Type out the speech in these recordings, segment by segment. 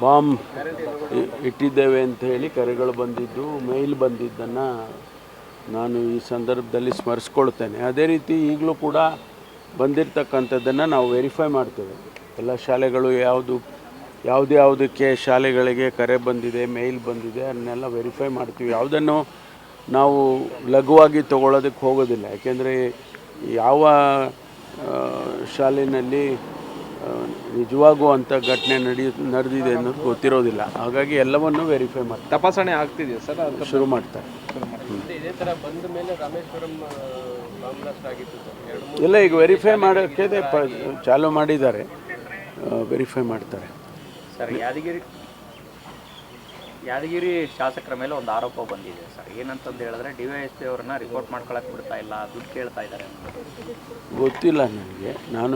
Bomb ಇಟ್ಟಿದ್ದೇವೆ ಅಂತ ಹೇಳಿ ಕರೆಗಳು ಬಂದಿದ್ದು, ಮೇಲ್ ಬಂದಿದ್ದನ್ನು ನಾನು ಈ ಸಂದರ್ಭದಲ್ಲಿ ಸ್ಮರಿಸ್ಕೊಳ್ತೇನೆ. ಅದೇ ರೀತಿ ಈಗಲೂ ಕೂಡ ಬಂದಿರತಕ್ಕಂಥದ್ದನ್ನು ನಾವು ವೆರಿಫೈ ಮಾಡ್ತೇವೆ. ಎಲ್ಲ ಶಾಲೆಗಳು ಯಾವುದಕ್ಕೆ ಶಾಲೆಗಳಿಗೆ ಕರೆ ಬಂದಿದೆ, ಮೇಲ್ ಬಂದಿದೆ ಅದನ್ನೆಲ್ಲ ವೆರಿಫೈ ಮಾಡ್ತೀವಿ. ಯಾವುದನ್ನು ನಾವು ಲಘುವಾಗಿ ತಗೊಳ್ಳೋದಕ್ಕೆ ಹೋಗೋದಿಲ್ಲ. ಯಾಕೆಂದರೆ ಯಾವ ಶಾಲೆಯಲ್ಲಿ ನಿಜವಾಗೂ ಅಂಥ ಘಟನೆ ನಡೆದಿದೆ ಅನ್ನೋದು ಗೊತ್ತಿರೋದಿಲ್ಲ. ಹಾಗಾಗಿ ಎಲ್ಲವನ್ನೂ ವೆರಿಫೈ ಮಾಡ್ತಾರೆ. ತಪಾಸಣೆ ಆಗ್ತಿದೆಯಾ ಸರ್? ಶುರು ಮಾಡ್ತಾರೆ. ಇದೇ ಥರ ಬಂದ ಮೇಲೆ ರಾಮೇಶ್ವರಂ ಬಾಂಬ್ ಬ್ಲಾಸ್ಟ್ ಆಗಿತ್ತು ಸರ್. ಎಲ್ಲ ಈಗ ವೆರಿಫೈ ಮಾಡೋಕ್ಕೆ ಚಾಲೂ ಮಾಡಿದ್ದಾರೆ, ವೆರಿಫೈ ಮಾಡ್ತಾರೆ. ಸರ್, ಯಾದಗಿರಿ ಶಾಸಕರ ಮೇಲೆ ಒಂದು ಆರೋಪ ಬಂದಿದೆ ಸರ್. ಏನಂತಂದು ಹೇಳಿದ್ರೆ DYSP ಅವ್ರನ್ನ ರಿಪೋರ್ಟ್ ಮಾಡ್ಕೊಳಕ್ಕೆ ಬಿಡ್ತಾ ಇಲ್ಲ, ದುಡ್ಡು ಕೇಳ್ತಾ ಇದ್ದಾರೆ. ಗೊತ್ತಿಲ್ಲ ನನಗೆ. ನಾನು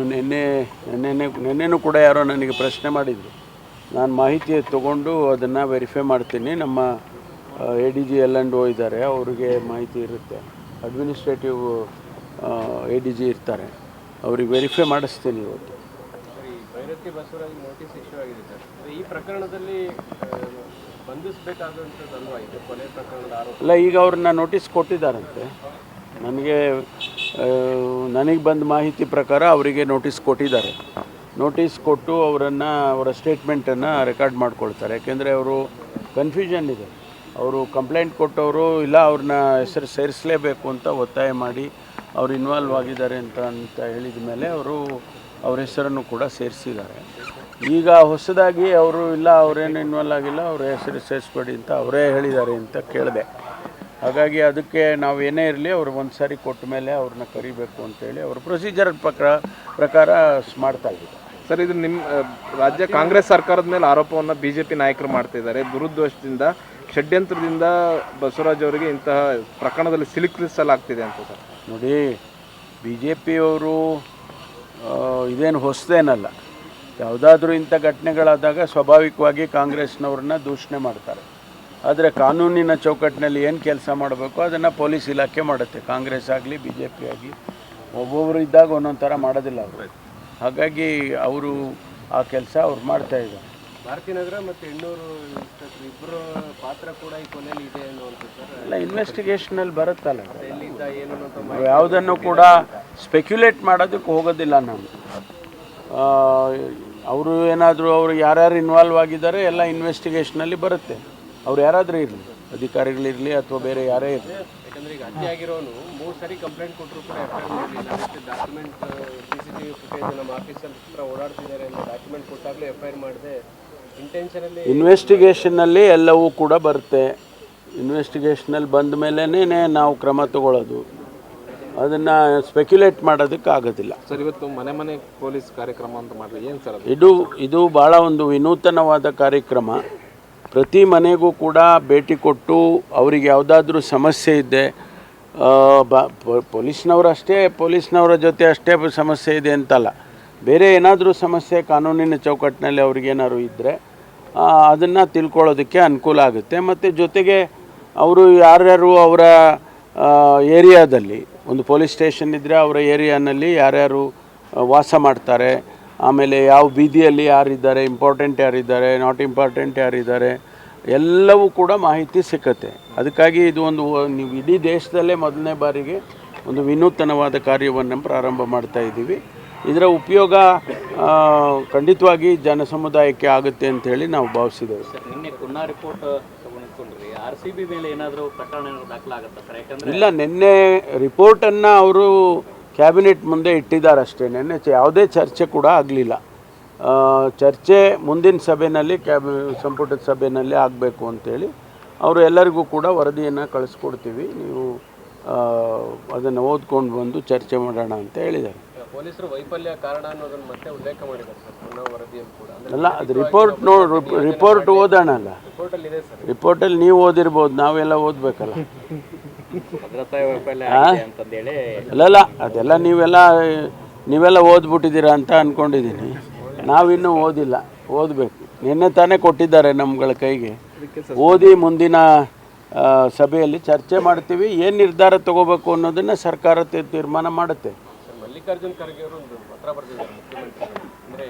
ನಿನ್ನೆನೂ ಕೂಡ ಯಾರೋ ನನಗೆ ಪ್ರಶ್ನೆ ಮಾಡಿದರು. ನಾನು ಮಾಹಿತಿ ತೊಗೊಂಡು ಅದನ್ನು ವೆರಿಫೈ ಮಾಡ್ತೀನಿ. ನಮ್ಮ ADG L&O ಇದ್ದಾರೆ, ಅವ್ರಿಗೆ ಮಾಹಿತಿ ಇರುತ್ತೆ. ಅಡ್ಮಿನಿಸ್ಟ್ರೇಟಿವ್ ADG ಇರ್ತಾರೆ, ಅವ್ರಿಗೆ ವೆರಿಫೈ ಮಾಡಿಸ್ತೀನಿ ಇವತ್ತು. ಭೈರತಿ ಬಸವರಾಜ್ ನೋಟಿಸ್ ಇಶ್ಯೂ ಆಗಿದೆ ಸರ್. ಈ ಪ್ರಕರಣದಲ್ಲಿ ಬಂಧಿಸಬೇಕಾದಂಥದ್ದಲ್ವಾ ಇದು ಕೊಲೆ ಪ್ರಕರಣದ ಆರೋಪ? ಅಲ್ಲ, ಈಗ ಅವ್ರನ್ನ ನೋಟಿಸ್ ಕೊಟ್ಟಿದ್ದಾರಂತೆ. ನನಗೆ ಬಂದ ಮಾಹಿತಿ ಪ್ರಕಾರ ಅವರಿಗೆ ನೋಟಿಸ್ ಕೊಟ್ಟಿದ್ದಾರೆ. ನೋಟಿಸ್ ಕೊಟ್ಟು ಅವರ ಸ್ಟೇಟ್ಮೆಂಟನ್ನು ರೆಕಾರ್ಡ್ ಮಾಡ್ಕೊಳ್ತಾರೆ. ಯಾಕೆಂದರೆ ಅವರು ಕನ್ಫ್ಯೂಷನ್ ಇದೆ. ಅವರು ಕಂಪ್ಲೇಂಟ್ ಕೊಟ್ಟವರು ಇಲ್ಲ ಅವ್ರನ್ನ ಹೆಸರು ಸೇರಿಸಲೇಬೇಕು ಅಂತ ಒತ್ತಾಯ ಮಾಡಿ ಅವರು ಇನ್ವಾಲ್ವ್ ಆಗಿದ್ದಾರೆ ಅಂತ ಹೇಳಿದ ಮೇಲೆ ಅವ್ರ ಹೆಸರನ್ನು ಕೂಡ ಸೇರಿಸಿದ್ದಾರೆ. ಈಗ ಹೊಸದಾಗಿ ಅವರು ಇಲ್ಲ ಅವರೇನು ಇನ್ವಾಲ್ವ್ ಆಗಿಲ್ಲ, ಅವ್ರ ಹೆಸರು ಸೇರಿಸ್ಬೇಡಿ ಅಂತ ಅವರೇ ಹೇಳಿದ್ದಾರೆ ಅಂತ ಕೇಳಿದೆ. ಹಾಗಾಗಿ ಅದಕ್ಕೆ ನಾವು ಏನೇ ಇರಲಿ ಅವರು ಒಂದು ಸಾರಿ ಕೊಟ್ಟ ಮೇಲೆ ಅವ್ರನ್ನ ಕರಿಬೇಕು ಅಂತೇಳಿ ಅವರು ಪ್ರೊಸೀಜರ್ ಪ್ರಕಾರ ಮಾಡ್ತಾ ಇದ್ದಾರೆ. ಸರ್, ಇದು ನಿಮ್ಮ ರಾಜ್ಯ ಕಾಂಗ್ರೆಸ್ ಸರ್ಕಾರದ ಮೇಲೆ ಆರೋಪವನ್ನು BJP ನಾಯಕರು ಮಾಡ್ತಿದ್ದಾರೆ. ದುರುದ್ದೇಶದಿಂದ, ಷಡ್ಯಂತ್ರದಿಂದ ಬಸವರಾಜ್ ಅವರಿಗೆ ಇಂತಹ ಪ್ರಕರಣದಲ್ಲಿ ಸಿಲುಕಿಸಲಾಗ್ತಿದೆ ಅಂತ ಸರ್. ನೋಡಿ, BJPಯವರು ಇದೇನು ಹೊಸದೇನಲ್ಲ. ಯಾವುದಾದ್ರೂ ಇಂಥ ಘಟನೆಗಳಾದಾಗ ಸ್ವಾಭಾವಿಕವಾಗಿ ಕಾಂಗ್ರೆಸ್ನವ್ರನ್ನ ದೂಷಣೆ ಮಾಡ್ತಾರೆ. ಆದರೆ ಕಾನೂನಿನ ಚೌಕಟ್ಟಿನಲ್ಲಿ ಏನು ಕೆಲಸ ಮಾಡಬೇಕು ಅದನ್ನು ಪೊಲೀಸ್ ಇಲಾಖೆ ಮಾಡುತ್ತೆ. ಕಾಂಗ್ರೆಸ್ ಆಗಲಿ BJP ಆಗಲಿ ಒಬ್ಬೊಬ್ಬರು ಇದ್ದಾಗ ಒಂದೊಂದು ಥರ ಮಾಡೋದಿಲ್ಲ ಅವರು. ಹಾಗಾಗಿ ಅವರು ಆ ಕೆಲಸ ಅವ್ರು ಮಾಡ್ತಾಯಿದ್ದಾರೆ. ಭಾರತೀನಗರ ಮತ್ತು ಹೆಣ್ಣೂರು ಇಬ್ಬರು ಪಾತ್ರ ಕೂಡ ಈ ಕೊನೆಯಲ್ಲಿ ಇದೆ ಅನ್ನುವಂಥದ್ದು. ಎಲ್ಲ ಇನ್ವೆಸ್ಟಿಗೇಷನಲ್ಲಿ ಬರುತ್ತಲ್ಲ. ಎಲ್ಲಿಂದ ಏನು ಅಂತ ನಾವು ಯಾವುದನ್ನು ಕೂಡ ಸ್ಪೆಕ್ಯುಲೇಟ್ ಮಾಡೋದಕ್ಕೆ ಹೋಗೋದಿಲ್ಲ ನಾನು. ಅವರು ಏನಾದರೂ ಅವರು ಯಾರ್ಯಾರು ಇನ್ವಾಲ್ವ್ ಆಗಿದ್ದಾರೆ ಎಲ್ಲ ಇನ್ವೆಸ್ಟಿಗೇಷನಲ್ಲಿ ಬರುತ್ತೆ. ಅವ್ರು ಯಾರಾದರೂ ಇರಲಿ, ಅಧಿಕಾರಿಗಳಿರಲಿ ಅಥವಾ ಬೇರೆ ಯಾರೇ ಇರಲಿ. ಯಾಕಂದರೆ ಈಗ ಹತ್ಯೆ ಆಗಿರೋನು 3 ಸಾರಿ ಕಂಪ್ಲೇಂಟ್ ಕೊಟ್ಟರು ಕೂಡ FIR ಮಾಡಲಿಲ್ಲ. ಡಾಕ್ಯುಮೆಂಟ್ CCTV ಫುಟೇಜ್ ನಮ್ಮ ಆಫೀಸಲ್ಲಿ ಹತ್ರ ಓಡಾಡ್ತಿದ್ದಾರೆ ಅಂತ ಡಾಕ್ಯುಮೆಂಟ್ ಕೊಟ್ಟಾಗಲೇ FIR ಮಾಡಿದೆ. ಇಂಟೆನ್ಷನಲ್ಲಿ ಇನ್ವೆಸ್ಟಿಗೇಷನ್ನಲ್ಲಿ ಎಲ್ಲವೂ ಕೂಡ ಬರುತ್ತೆ. ಇನ್ವೆಸ್ಟಿಗೇಷನಲ್ಲಿ ಬಂದ ಮೇಲೇ ನಾವು ಕ್ರಮ ತಗೊಳ್ಳೋದು. ಅದನ್ನು ಸ್ಪೆಕ್ಯುಲೇಟ್ ಮಾಡೋದಕ್ಕೆ ಆಗೋದಿಲ್ಲ. ಸರ್, ಇವತ್ತು ಮನೆ ಪೊಲೀಸ್ ಕಾರ್ಯಕ್ರಮ ಅಂತ ಮಾಡಲಿ, ಏನು ಸರ್ ಇದು ಭಾಳ ಒಂದು ವಿನೂತನವಾದ ಕಾರ್ಯಕ್ರಮ. ಪ್ರತಿ ಮನೆಗೂ ಕೂಡ ಭೇಟಿ ಕೊಟ್ಟು ಅವರಿಗೆ ಯಾವುದಾದ್ರೂ ಸಮಸ್ಯೆ ಇದ್ದೆ, ಪೊಲೀಸ್ನವರ ಜೊತೆ ಅಷ್ಟೇ ಸಮಸ್ಯೆ ಇದೆ ಅಂತಲ್ಲ, ಬೇರೆ ಏನಾದರೂ ಸಮಸ್ಯೆ ಕಾನೂನಿನ ಚೌಕಟ್ಟಿನಲ್ಲಿ ಅವ್ರಿಗೇನಾದ್ರು ಇದ್ದರೆ ಅದನ್ನು ತಿಳ್ಕೊಳ್ಳೋದಕ್ಕೆ ಅನುಕೂಲ ಆಗುತ್ತೆ. ಮತ್ತು ಜೊತೆಗೆ ಅವರು ಯಾರ್ಯಾರು ಅವರ ಏರಿಯಾದಲ್ಲಿ ಒಂದು ಪೊಲೀಸ್ ಸ್ಟೇಷನ್ ಇದ್ದರೆ ಅವರ ಏರಿಯಾನಲ್ಲಿ ಯಾರ್ಯಾರು ವಾಸ ಮಾಡ್ತಾರೆ, ಆಮೇಲೆ ಯಾವ ಬೀದಿಯಲ್ಲಿ ಯಾರಿದ್ದಾರೆ, ಇಂಪಾರ್ಟೆಂಟ್ ಯಾರಿದ್ದಾರೆ, ನಾಟ್ ಇಂಪಾರ್ಟೆಂಟ್ ಯಾರಿದ್ದಾರೆ, ಎಲ್ಲವೂ ಕೂಡ ಮಾಹಿತಿ ಸಿಕ್ಕತ್ತೆ. ಅದಕ್ಕಾಗಿ ಇದು ನೀವು ಇಡೀ ದೇಶದಲ್ಲೇ ಮೊದಲನೇ ಬಾರಿಗೆ ಒಂದು ವಿನೂತನವಾದ ಕಾರ್ಯವನ್ನು ಪ್ರಾರಂಭ ಮಾಡ್ತಾ ಇದ್ದೀವಿ. ಇದರ ಉಪಯೋಗ ಖಂಡಿತವಾಗಿ ಜನ ಸಮುದಾಯಕ್ಕೆ ಆಗುತ್ತೆ ಅಂಥೇಳಿ ನಾವು ಭಾವಿಸಿದ್ದೇವೆ. ಸರ್, ನಿನ್ನೆ ಕುನ್ನಾ ರಿಪೋರ್ಟ್ ತಗೊಂಡ್ರಿ, RCB ಮೇಲೆ ಏನಾದರೂ ಪ್ರಕರಣ ದಾಖಲಾಗುತ್ತೆ ಸರ್? ಯಾಕಂದರೆ ಇಲ್ಲ, ನಿನ್ನೆ ರಿಪೋರ್ಟನ್ನು ಅವರು ಕ್ಯಾಬಿನೆಟ್ ಮುಂದೆ ಇಟ್ಟಿದ್ದಾರೆ ಅಷ್ಟೇ. ನಿನ್ನೆ ಯಾವುದೇ ಚರ್ಚೆ ಕೂಡ ಆಗಲಿಲ್ಲ. ಚರ್ಚೆ ಮುಂದಿನ ಸಭೆಯಲ್ಲಿ ಸಂಪುಟದ ಸಭೆಯಲ್ಲಿ ಆಗಬೇಕು ಅಂತೇಳಿ ಅವರು ಎಲ್ಲರಿಗೂ ಕೂಡ ವರದಿಯನ್ನು ಕಳಿಸ್ಕೊಡ್ತೀವಿ, ನೀವು ಅದನ್ನು ಓದ್ಕೊಂಡು ಬಂದು ಚರ್ಚೆ ಮಾಡೋಣ ಅಂತ ಹೇಳಿದ್ದಾರೆ. ಪೊಲೀಸರು ವೈಫಲ್ಯ ಕಾರಣ ಅನ್ನೋದನ್ನು ಮತ್ತೆ ಉಲ್ಲೇಖ ಮಾಡಿದ್ದಾರೆ ಸರ್ ಪುನಃ ವರದಿಯಲ್ಲಿ ಕೂಡ. ಅಲ್ಲ, ಅದು ರಿಪೋರ್ಟ್ ಓದೋಣಲ್ಲ. ರಿಪೋರ್ಟಲ್ಲಿ ಇದೆ ಸರ್. ರಿಪೋರ್ಟಲ್ಲಿ ನೀವು ಓದಿರ್ಬೋದು, ನಾವೆಲ್ಲ ಓದಬೇಕಲ್ಲ. ಭದ್ರತಾ ವೈಫಲ್ಯ ಅಂತಂದೇಳಿ ಅಲ್ಲಲ್ಲ, ಅದೆಲ್ಲ ನೀವೆಲ್ಲ ಓದ್ಬಿಟ್ಟಿದ್ದೀರಾ ಅಂತ ಅಂದ್ಕೊಂಡಿದ್ದೀನಿ. ನಾವಿನ್ನೂ ಓದಿಲ್ಲ, ಓದಬೇಕು. ನಿನ್ನೆ ತಾನೇ ಕೊಟ್ಟಿದ್ದಾರೆ ನಮ್ಗಳ ಕೈಗೆ. ಓದಿ ಮುಂದಿನ ಸಭೆಯಲ್ಲಿ ಚರ್ಚೆ ಮಾಡ್ತೀವಿ. ಏನು ನಿರ್ಧಾರ ತಗೋಬೇಕು ಅನ್ನೋದನ್ನು ಸರ್ಕಾರ ತೀರ್ಮಾನ ಮಾಡುತ್ತೆ. ಮಲ್ಲಿಕಾರ್ಜುನ್ ಖರ್ಗೆ ಅವರು ಒಂದು ಪತ್ರ ಬರೆದಿದ್ದಾರೆ ಮುಖ್ಯಮಂತ್ರಿಗಳು. ಅಂದರೆ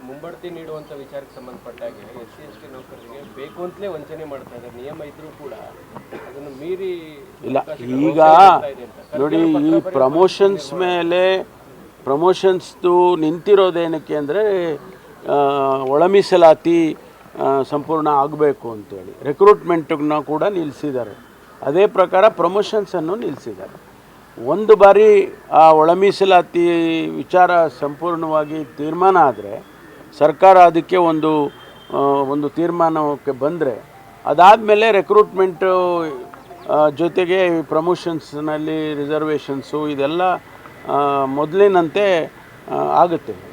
ಮುಂಬಡ್ತಿ ನೀಡುವಂಥ ವಿಚಾರಕ್ಕೆ ಸಂಬಂಧಪಟ್ಟಾಗೆ SC/ST ನೌಕರರಿಗೆ ಬೇಕು ಅಂತಲೇ ವಂಚನೆ ಮಾಡ್ತಾ ಇದ್ದಾರೆ. ನಿಯಮ ಇದ್ರೂ ಕೂಡ ಅದನ್ನು ಮೀರಿ ಇಲ್ಲ. ಈಗ ನೋಡಿ, ಈ ಪ್ರಮೋಷನ್ಸ್ ಮೇಲೆ ಪ್ರಮೋಷನ್ಸ್ದು ನಿಂತಿರೋದೇನಕ್ಕೆ ಅಂದರೆ ಒಳ ಮೀಸಲಾತಿ ಸಂಪೂರ್ಣ ಆಗಬೇಕು ಅಂತೇಳಿ ರಿಕ್ರೂಟ್ಮೆಂಟನ್ನ ಕೂಡ ನಿಲ್ಲಿಸಿದ್ದಾರೆ. ಅದೇ ಪ್ರಕಾರ ಪ್ರಮೋಷನ್ಸನ್ನು ನಿಲ್ಲಿಸಿದ್ದಾರೆ. ಒಂದು ಬಾರಿ ಆ ಒಳ ಮೀಸಲಾತಿ ವಿಚಾರ ಸಂಪೂರ್ಣವಾಗಿ ತೀರ್ಮಾನ ಆದರೆ, ಸರ್ಕಾರ ಅದಕ್ಕೆ ಒಂದು ತೀರ್ಮಾನಕ್ಕೆ ಬಂದರೆ, ಅದಾದಮೇಲೆ ರೆಕ್ರೂಟ್ಮೆಂಟು ಜೊತೆಗೆ ಪ್ರಮೋಷನ್ಸ್ನಲ್ಲಿ ರಿಸರ್ವೇಷನ್ಸು ಇದೆಲ್ಲ ಮೊದಲಿನಂತೆ ಆಗುತ್ತೆ.